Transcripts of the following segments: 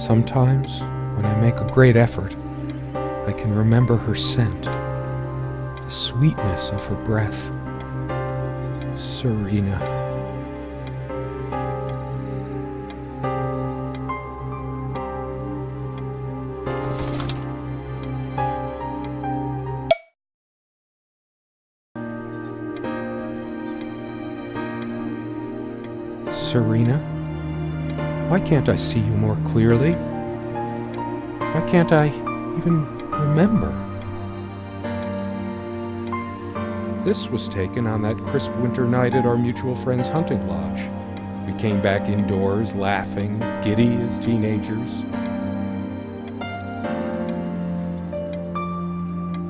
Sometimes, when I make a great effort, I can remember her scent, the sweetness of her breath. Serena. Serena? Why can't I see you more clearly? Why can't I even remember? This was taken on that crisp winter night at our mutual friend's hunting lodge. We came back indoors, laughing, giddy as teenagers.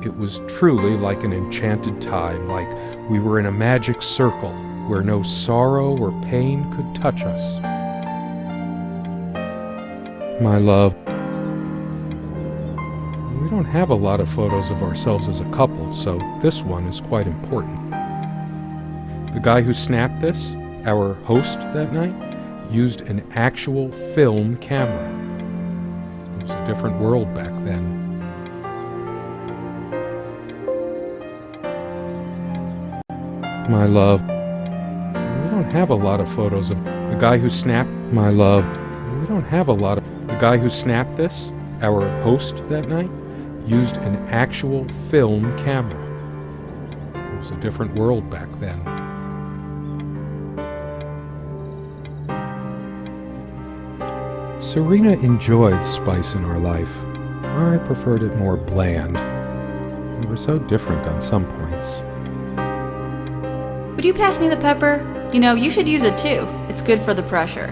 It was truly like an enchanted time, like we were in a magic circle where no sorrow or pain could touch us. My love, we don't have a lot of photos of ourselves as a couple, so this one is quite important. The guy who snapped this, our host that night, used an actual film camera. It was a different world back then. My love, we don't have a lot of photos of the guy who snapped. My love, we don't have a lot of the guy who snapped this, our host that night, used an actual film camera. It was a different world back then. Serena enjoyed spice in our life. I preferred it more bland. We were so different on some points. Would you pass me the pepper? You know, you should use it too. It's good for the pressure.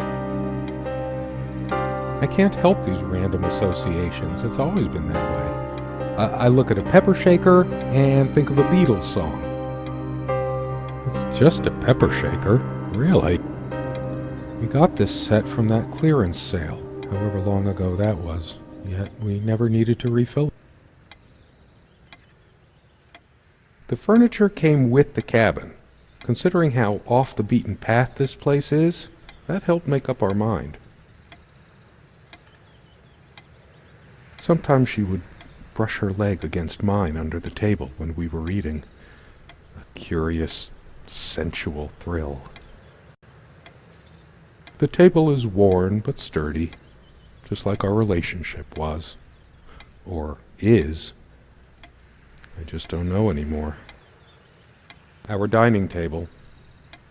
I can't help these random associations. It's always been that way. I look at a pepper shaker and think of a Beatles song. It's just a pepper shaker, really. We got this set from that clearance sale, however long ago that was, yet we never needed to refill it. The furniture came with the cabin. Considering how off the beaten path this place is, that helped make up our mind. Sometimes she would brush her leg against mine under the table when we were eating. A curious, sensual thrill. The table is worn but sturdy, just like our relationship was. Or is. I just don't know anymore. Our dining table,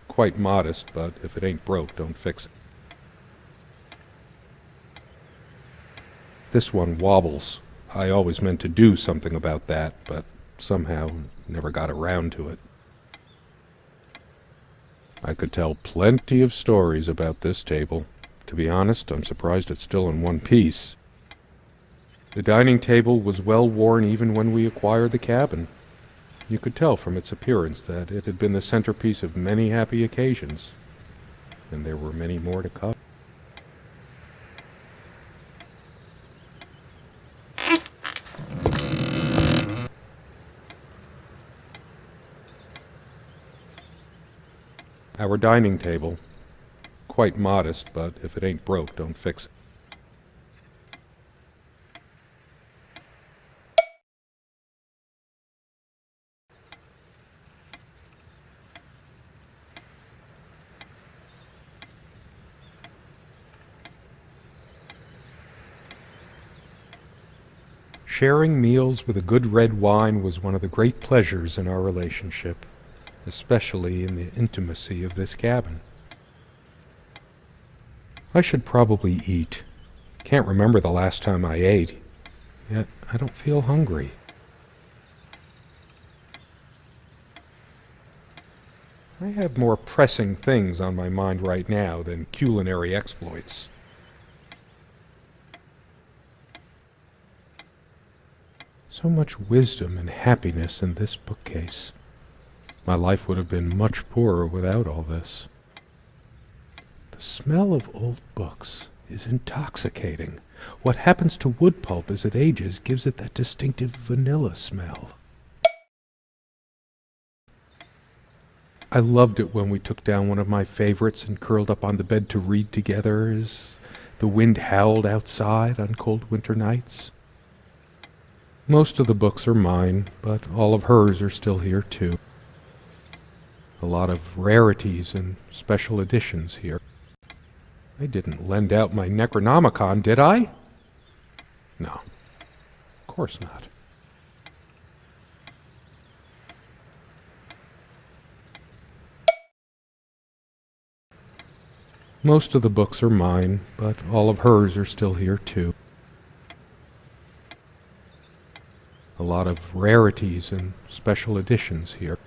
quite modest, but if it ain't broke, don't fix it. This one wobbles. I always meant to do something about that, but somehow never got around to it. I could tell plenty of stories about this table. To be honest, I'm surprised it's still in one piece. The dining table was well worn even when we acquired the cabin. You could tell from its appearance that it had been the centerpiece of many happy occasions, and there were many more to come. Our dining table, quite modest, but if it ain't broke, don't fix it. Sharing meals with a good red wine was one of the great pleasures in our relationship, especially in the intimacy of this cabin. I should probably eat. Can't remember the last time I ate, yet I don't feel hungry. I have more pressing things on my mind right now than culinary exploits. So much wisdom and happiness in this bookcase. My life would have been much poorer without all this. The smell of old books is intoxicating. What happens to wood pulp as it ages gives it that distinctive vanilla smell. I loved it when we took down one of my favorites and curled up on the bed to read together as The wind howled outside on cold winter nights. Most of the books are mine, but all of hers are still here too. A lot of rarities and special editions here. I didn't lend out my Necronomicon, did I? No, of course not. Most of the books are mine, but all of hers are still here too. A lot of rarities and special editions here.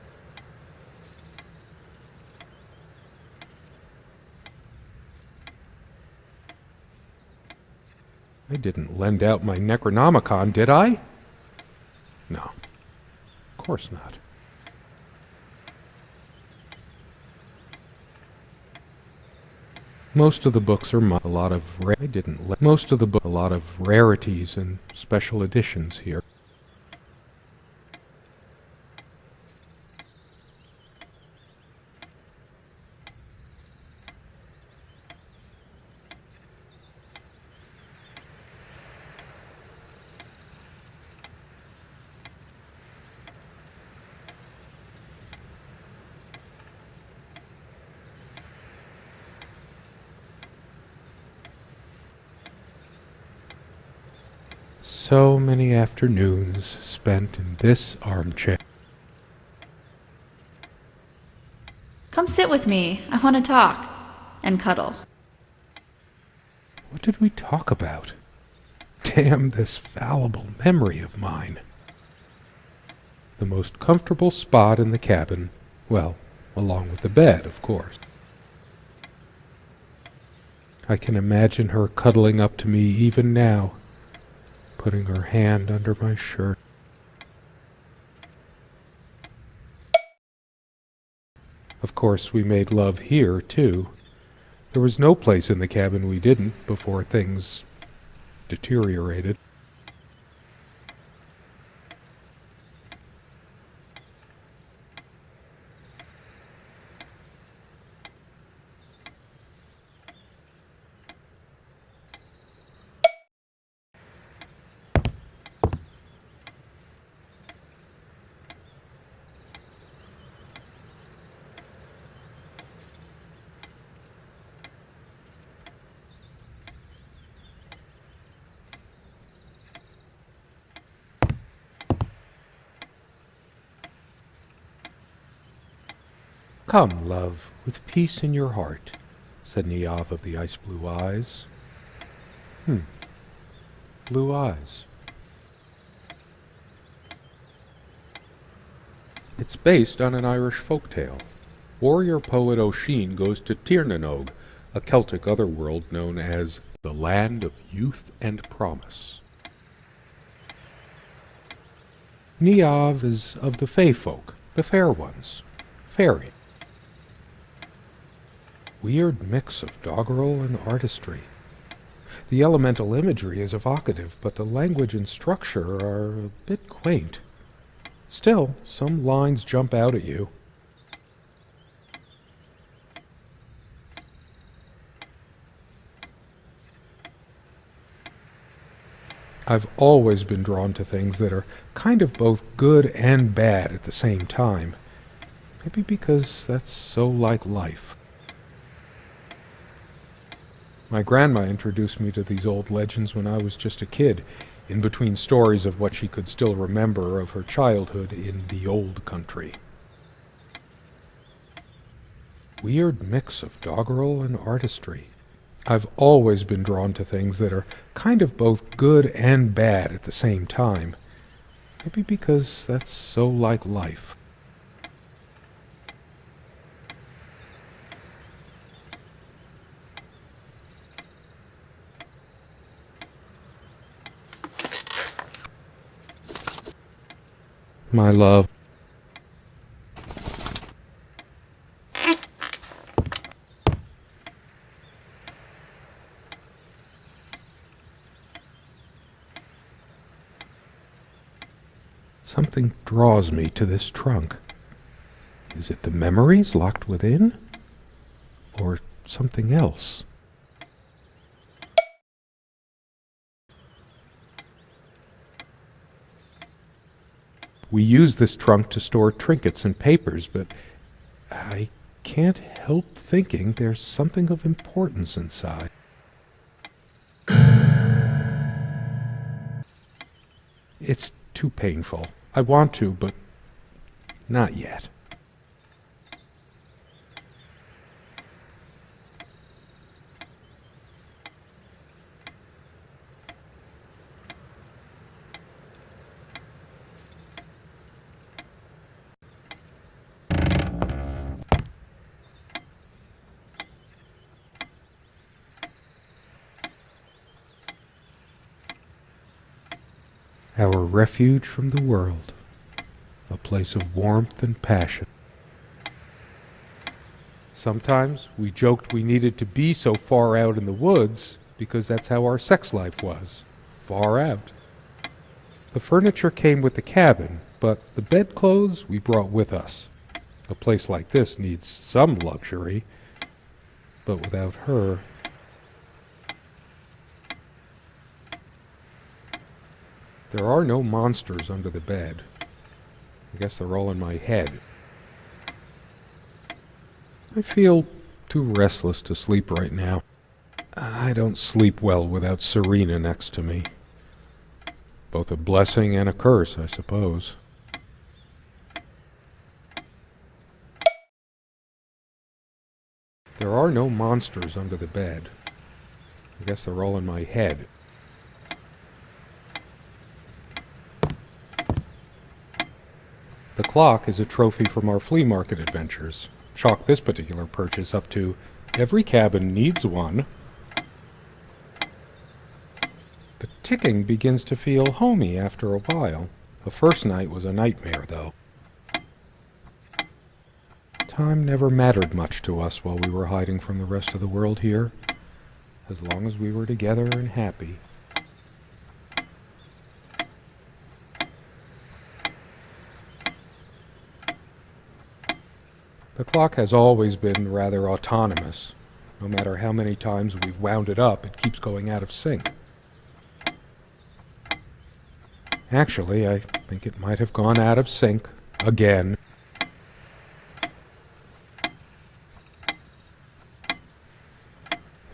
I didn't lend out my Necronomicon, did I? No, of course not. Most of the books are mine. A lot of a lot of rarities and special editions here. So many afternoons spent in this armchair. Come sit with me. I want to talk. And cuddle. What did we talk about? Damn this fallible memory of mine. The most comfortable spot in the cabin, well, along with the bed, of course. I can imagine her cuddling up to me even now, putting her hand under my shirt. Of course, we made love here, too. There was no place in the cabin we didn't before things deteriorated. Come, love, with peace in your heart, said Niamh of the ice-blue eyes. Blue eyes. It's based on an Irish folktale. Warrior poet O'Sheen goes to Tirnanog, a Celtic otherworld known as the Land of Youth and Promise. Niamh is of the Fae folk, the fair ones, fairy. Weird mix of doggerel and artistry. The elemental imagery is evocative, but the language and structure are a bit quaint. Still, some lines jump out at you. I've always been drawn to things that are kind of both good and bad at the same time. Maybe because that's so like life. My grandma introduced me to these old legends when I was just a kid, in between stories of what she could still remember of her childhood in the old country. Weird mix of doggerel and artistry. I've always been drawn to things that are kind of both good and bad at the same time. Maybe because that's so like life. My love. Something draws me to this trunk. Is it the memories locked within? Or something else? We use this trunk to store trinkets and papers, but I can't help thinking there's something of importance inside. It's too painful. I want to, but not yet. Our refuge from the world, a place of warmth and passion. Sometimes we joked we needed to be so far out in the woods because that's how our sex life was, far out. The furniture came with the cabin, but the bedclothes we brought with us. A place like this needs some luxury, but without her... There are no monsters under the bed. I guess they're all in my head. I feel too restless to sleep right now. I don't sleep well without Serena next to me. Both a blessing and a curse, I suppose. There are no monsters under the bed. I guess they're all in my head. The clock is a trophy from our flea market adventures. Chalk this particular purchase up to, every cabin needs one. The ticking begins to feel homey after a while. The first night was a nightmare, though. Time never mattered much to us while we were hiding from the rest of the world here, as long as we were together and happy. The clock has always been rather autonomous. No matter how many times we've wound it up, it keeps going out of sync. Actually, I think it might have gone out of sync again.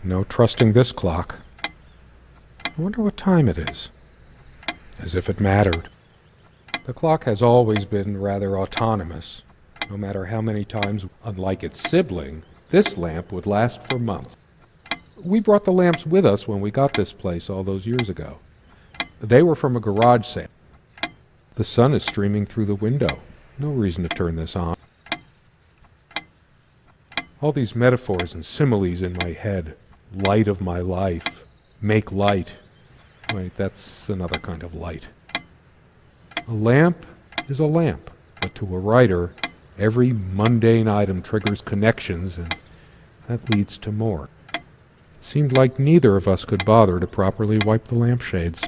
No trusting this clock. I wonder what time it is. As if it mattered. The clock has always been rather autonomous. No matter how many times, unlike its sibling, this lamp would last for months. We brought the lamps with us when we got this place all those years ago. They were from a garage sale. The sun is streaming through the window. No reason to turn this on. All these metaphors and similes in my head. Light of my life. Make light. Wait, that's another kind of light. A lamp is a lamp, but to a writer, every mundane item triggers connections, and that leads to more. It seemed like neither of us could bother to properly wipe the lampshades.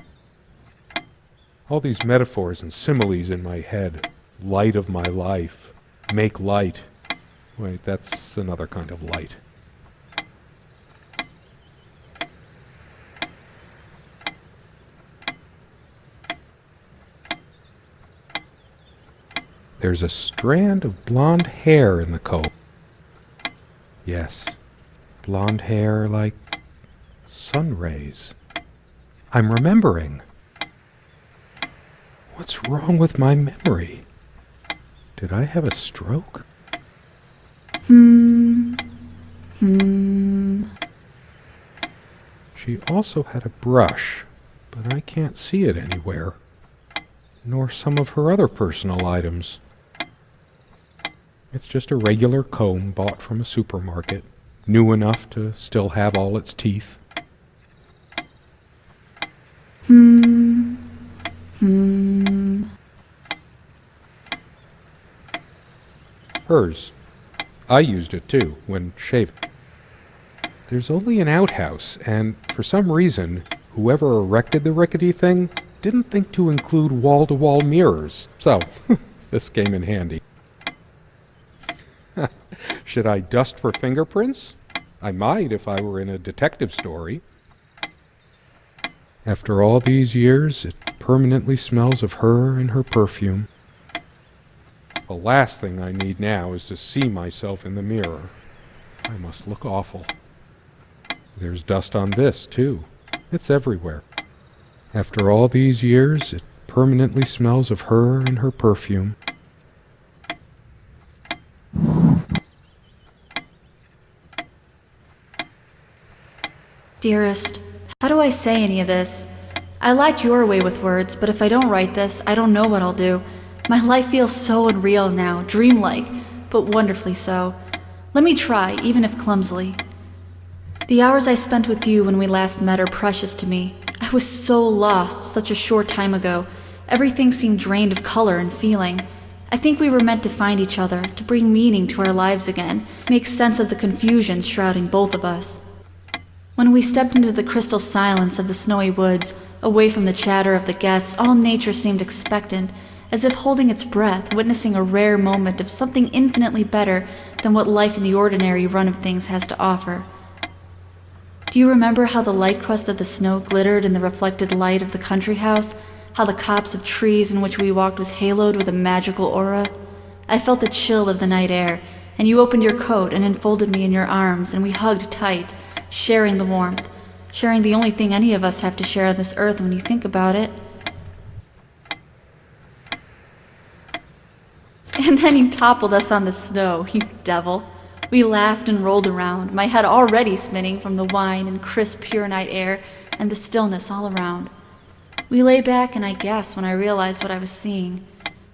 All these metaphors and similes in my head. Light of my life. Make light. Wait, that's another kind of light. There's a strand of blonde hair in the coat. Yes, blonde hair like sun rays. I'm remembering. What's wrong with my memory? Did I have a stroke? She also had a brush, but I can't see it anywhere, nor some of her other personal items. It's just a regular comb bought from a supermarket, new enough to still have all its teeth. Hers. I used it too, when shaving. There's only an outhouse, and for some reason, whoever erected the rickety thing didn't think to include wall-to-wall mirrors, so this came in handy. Should I dust for fingerprints? I might if I were in a detective story. After all these years, it permanently smells of her and her perfume. The last thing I need now is to see myself in the mirror. I must look awful. There's dust on this, too. It's everywhere. After all these years, it permanently smells of her and her perfume. Dearest, how do I say any of this? I like your way with words, but if I don't write this, I don't know what I'll do. My life feels so unreal now, dreamlike, but wonderfully so. Let me try, even if clumsily. The hours I spent with you when we last met are precious to me. I was so lost such a short time ago. Everything seemed drained of color and feeling. I think we were meant to find each other, to bring meaning to our lives again, make sense of the confusion shrouding both of us. When we stepped into the crystal silence of the snowy woods, away from the chatter of the guests, all nature seemed expectant, as if holding its breath, witnessing a rare moment of something infinitely better than what life in the ordinary run of things has to offer. Do you remember how the light crust of the snow glittered in the reflected light of the country house? How the copse of trees in which we walked was haloed with a magical aura? I felt the chill of the night air, and you opened your coat and enfolded me in your arms, and we hugged tight, sharing the warmth, sharing the only thing any of us have to share on this earth when you think about it. And then you toppled us on the snow, you devil. We laughed and rolled around, my head already spinning from the wine and crisp, pure night air and the stillness all around. We lay back, and I gasped when I realized what I was seeing.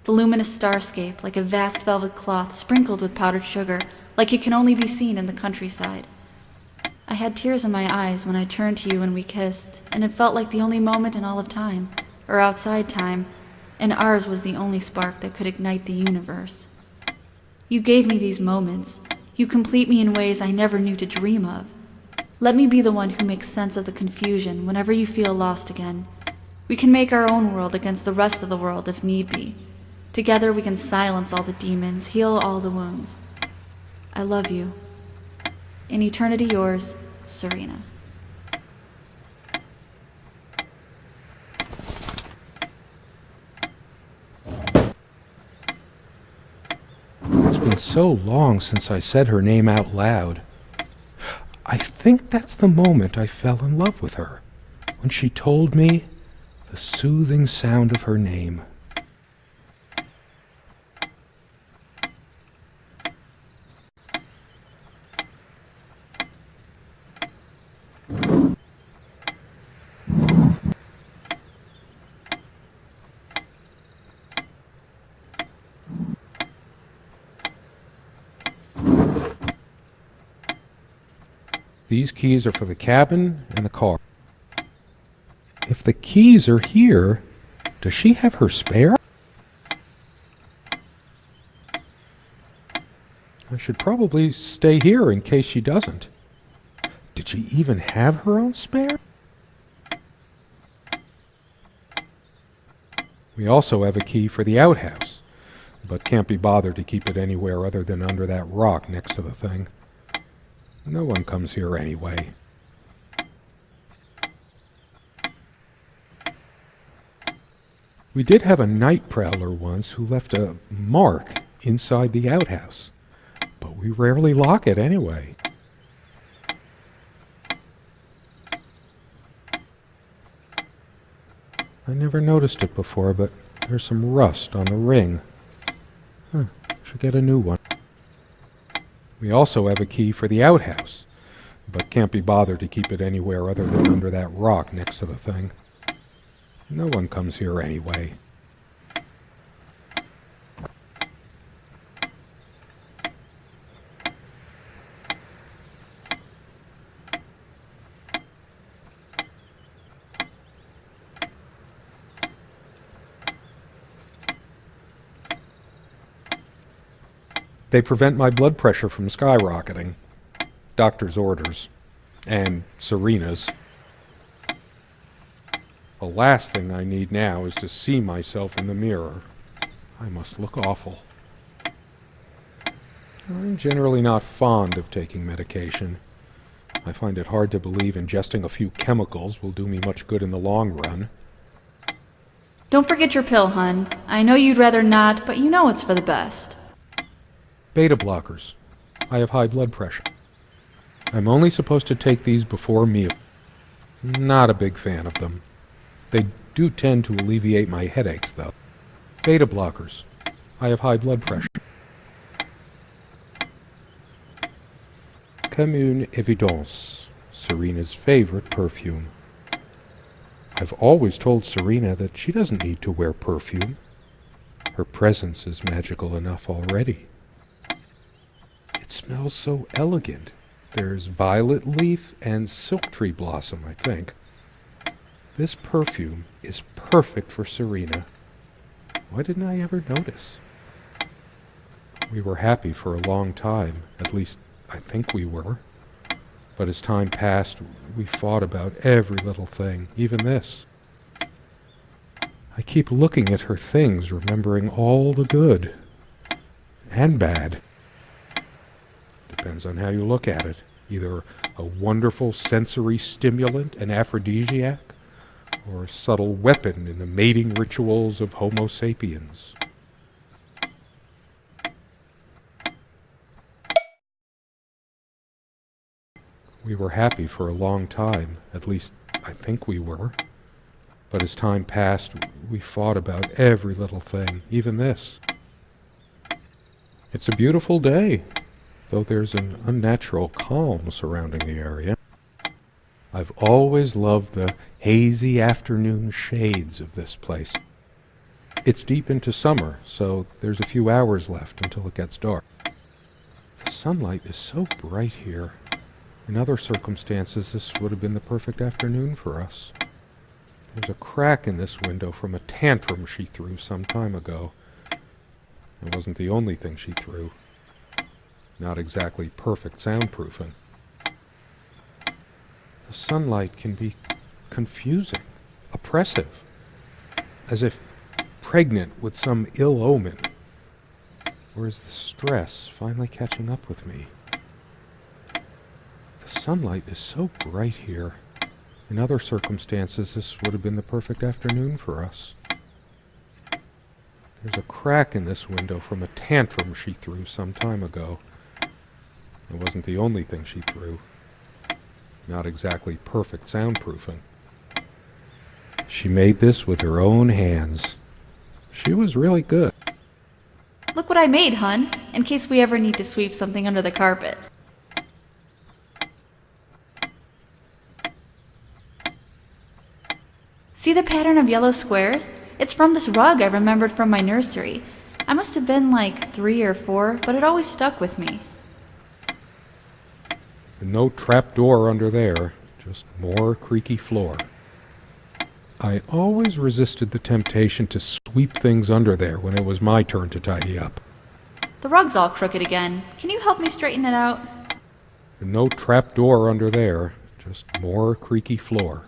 The luminous starscape, like a vast velvet cloth sprinkled with powdered sugar, like it can only be seen in the countryside. I had tears in my eyes when I turned to you and we kissed, and it felt like the only moment in all of time, or outside time, and ours was the only spark that could ignite the universe. You gave me these moments. You complete me in ways I never knew to dream of. Let me be the one who makes sense of the confusion whenever you feel lost again. We can make our own world against the rest of the world if need be. Together we can silence all the demons, heal all the wounds. I love you. In eternity yours, Serena. It's been so long since I said her name out loud. I think that's the moment I fell in love with her, when she told me the soothing sound of her name. These keys are for the cabin and the car. If the keys are here, does she have her spare? I should probably stay here in case she doesn't. Did she even have her own spare? We also have a key for the outhouse, but can't be bothered to keep it anywhere other than under that rock next to the thing. No one comes here anyway. We did have a night prowler once who left a mark inside the outhouse, but we rarely lock it anyway. I never noticed it before, but there's some rust on the ring. Should get a new one. We also have a key for the outhouse, but can't be bothered to keep it anywhere other than under that rock next to the thing. No one comes here anyway. They prevent my blood pressure from skyrocketing. Doctor's orders. And Serena's. The last thing I need now is to see myself in the mirror. I must look awful. I'm generally not fond of taking medication. I find it hard to believe ingesting a few chemicals will do me much good in the long run. Don't forget your pill, hun. I know you'd rather not, but you know it's for the best. Beta blockers. I have high blood pressure. I'm only supposed to take these before meal. Not a big fan of them. They do tend to alleviate my headaches, though. Beta blockers. I have high blood pressure. Commune Evidence. Serena's favorite perfume. I've always told Serena that she doesn't need to wear perfume. Her presence is magical enough already. It smells so elegant. There's violet leaf and silk tree blossom, I think. This perfume is perfect for Serena. Why didn't I ever notice? We were happy for a long time, at least I think we were. But as time passed, we fought about every little thing, even this. I keep looking at her things, remembering all the good and bad. Depends on how you look at it. Either a wonderful sensory stimulant and aphrodisiac, or a subtle weapon in the mating rituals of Homo sapiens. We were happy for a long time, at least I think we were. But as time passed, we fought about every little thing, even this. It's a beautiful day, though there's an unnatural calm surrounding the area. I've always loved the hazy afternoon shades of this place. It's deep into summer, so there's a few hours left until it gets dark. The sunlight is so bright here. In other circumstances, this would have been the perfect afternoon for us. There's a crack in this window from a tantrum she threw some time ago. It wasn't the only thing she threw. Not exactly perfect soundproofing. The sunlight can be confusing, oppressive, as if pregnant with some ill omen. Or is the stress finally catching up with me? The sunlight is so bright here. In other circumstances, this would have been the perfect afternoon for us. There's a crack in this window from a tantrum she threw some time ago. It wasn't the only thing she threw. Not exactly perfect soundproofing. She made this with her own hands. She was really good. Look what I made, hun, in case we ever need to sweep something under the carpet. See the pattern of yellow squares? It's from this rug I remembered from my nursery. I must have been like 3 or 4, but it always stuck with me. And no trap door under there, just more creaky floor. I always resisted the temptation to sweep things under there when it was my turn to tidy up. The rug's all crooked again. Can you help me straighten it out? And no trap door under there, just more creaky floor.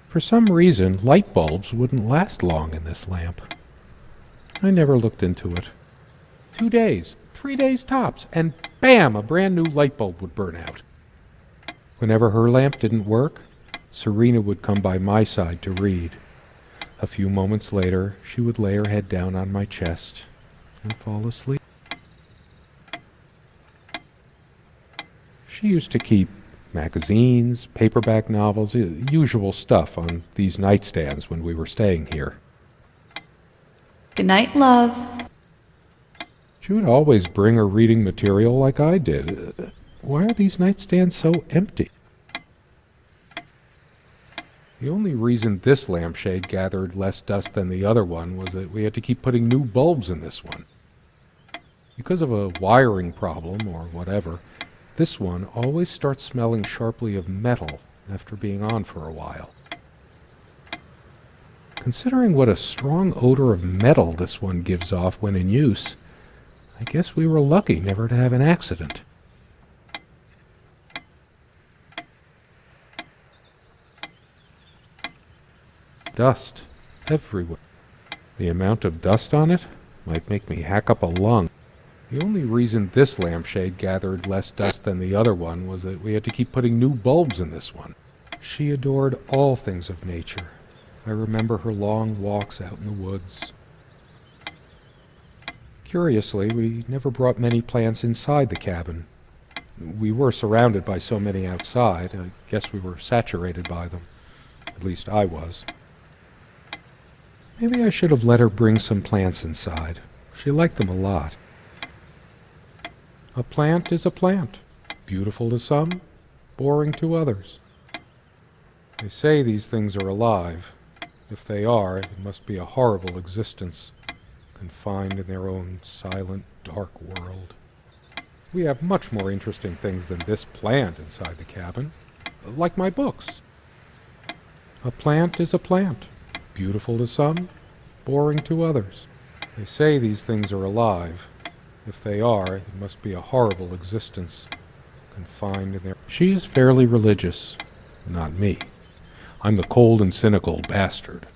For some reason, light bulbs wouldn't last long in this lamp. I never looked into it. 2 days, 3 days tops, and bam, a brand new light bulb would burn out. Whenever her lamp didn't work, Serena would come by my side to read. A few moments later, she would lay her head down on my chest and fall asleep. She used to keep magazines, paperback novels, usual stuff on these nightstands when we were staying here. Good night, love. She would always bring her reading material like I did. Why are these nightstands so empty? The only reason this lampshade gathered less dust than the other one was that we had to keep putting new bulbs in this one. Because of a wiring problem or whatever, this one always starts smelling sharply of metal after being on for a while. Considering what a strong odor of metal this one gives off when in use, I guess we were lucky never to have an accident. Dust everywhere. The amount of dust on it might make me hack up a lung. The only reason this lampshade gathered less dust than the other one was that we had to keep putting new bulbs in this one. She adored all things of nature. I remember her long walks out in the woods. Curiously, we never brought many plants inside the cabin. We were surrounded by so many outside, I guess we were saturated by them. At least I was. Maybe I should have let her bring some plants inside. She liked them a lot. A plant is a plant, beautiful to some, boring to others. They say these things are alive. If they are, it must be a horrible existence, confined in their own silent, dark world. We have much more interesting things than this plant inside the cabin, like my books. A plant is a plant, beautiful to some, boring to others. They say these things are alive. If they are, it must be a horrible existence, confined in their... She is fairly religious, not me. I'm the cold and cynical bastard,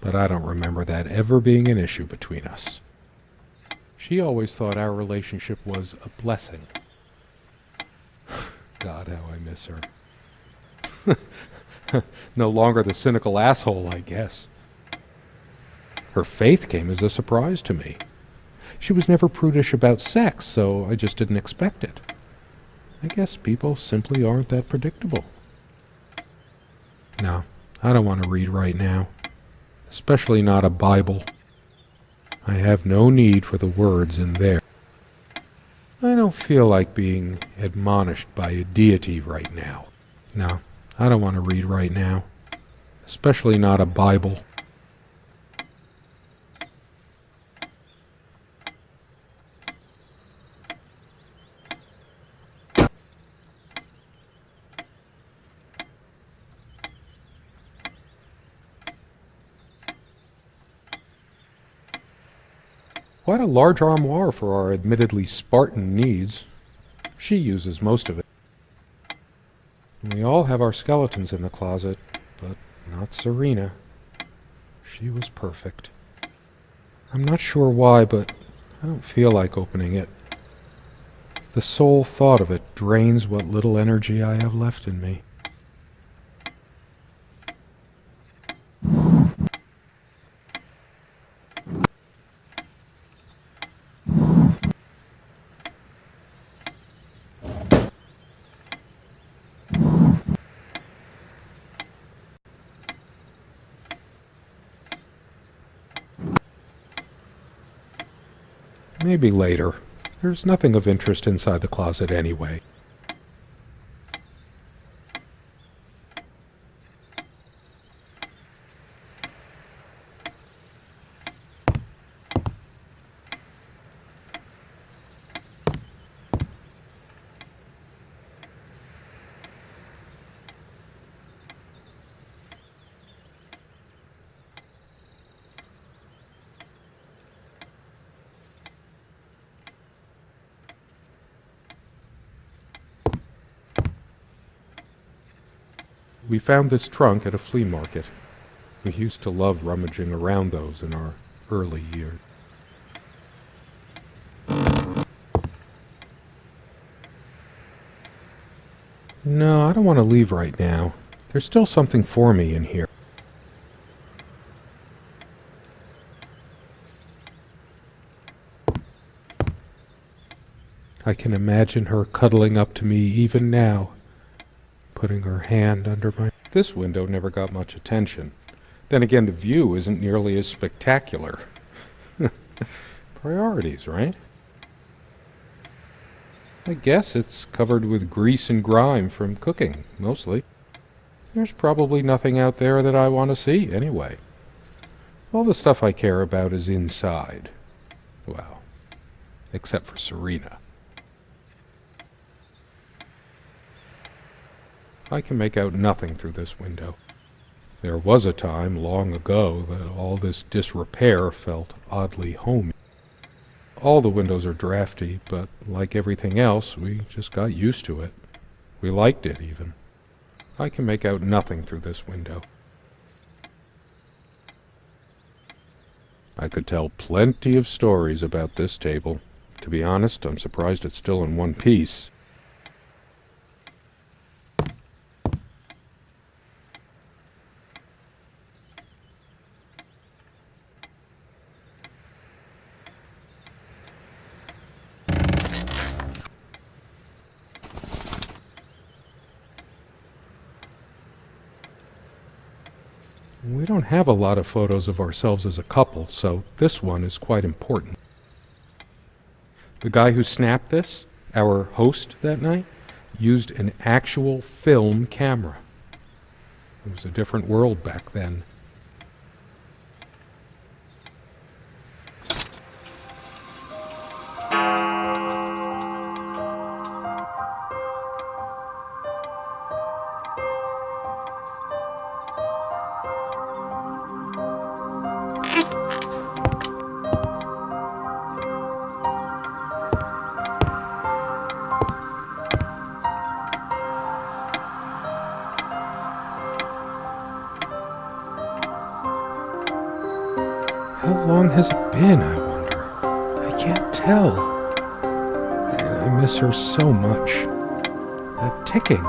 but I don't remember that ever being an issue between us. She always thought our relationship was a blessing. God, how I miss her. No longer the cynical asshole, I guess. Her faith came as a surprise to me. She was never prudish about sex, so I just didn't expect it. I guess people simply aren't that predictable. No, I don't want to read right now. Especially not a Bible. I have no need for the words in there. I don't feel like being admonished by a deity right now. No, I don't want to read right now. Especially not a Bible. Quite a large armoire for our admittedly Spartan needs. She uses most of it. We all have our skeletons in the closet, but not Serena. She was perfect. I'm not sure why, but I don't feel like opening it. The sole thought of it drains what little energy I have left in me. Maybe later. There's nothing of interest inside the closet anyway. We found this trunk at a flea market. We used to love rummaging around those in our early years. No, I don't want to leave right now. There's still something for me in here. I can imagine her cuddling up to me even now, putting her hand under my... This window never got much attention. Then again, the view isn't nearly as spectacular. Priorities, right? I guess it's covered with grease and grime from cooking, mostly. There's probably nothing out there that I want to see, anyway. All the stuff I care about is inside. Well, except for Serena. I can make out nothing through this window. There was a time, long ago, that all this disrepair felt oddly homey. All the windows are drafty, but like everything else, we just got used to it. We liked it, even. I can make out nothing through this window. I could tell plenty of stories about this table. To be honest, I'm surprised it's still in one piece. We don't have a lot of photos of ourselves as a couple, so this one is quite important. The guy who snapped this, our host that night, used an actual film camera. It was a different world back then. How long has it been, I wonder? I can't tell. And I miss her so much. That ticking,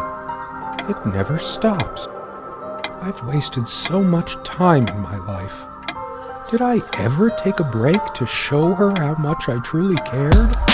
it never stops. I've wasted so much time in my life. Did I ever take a break to show her how much I truly cared?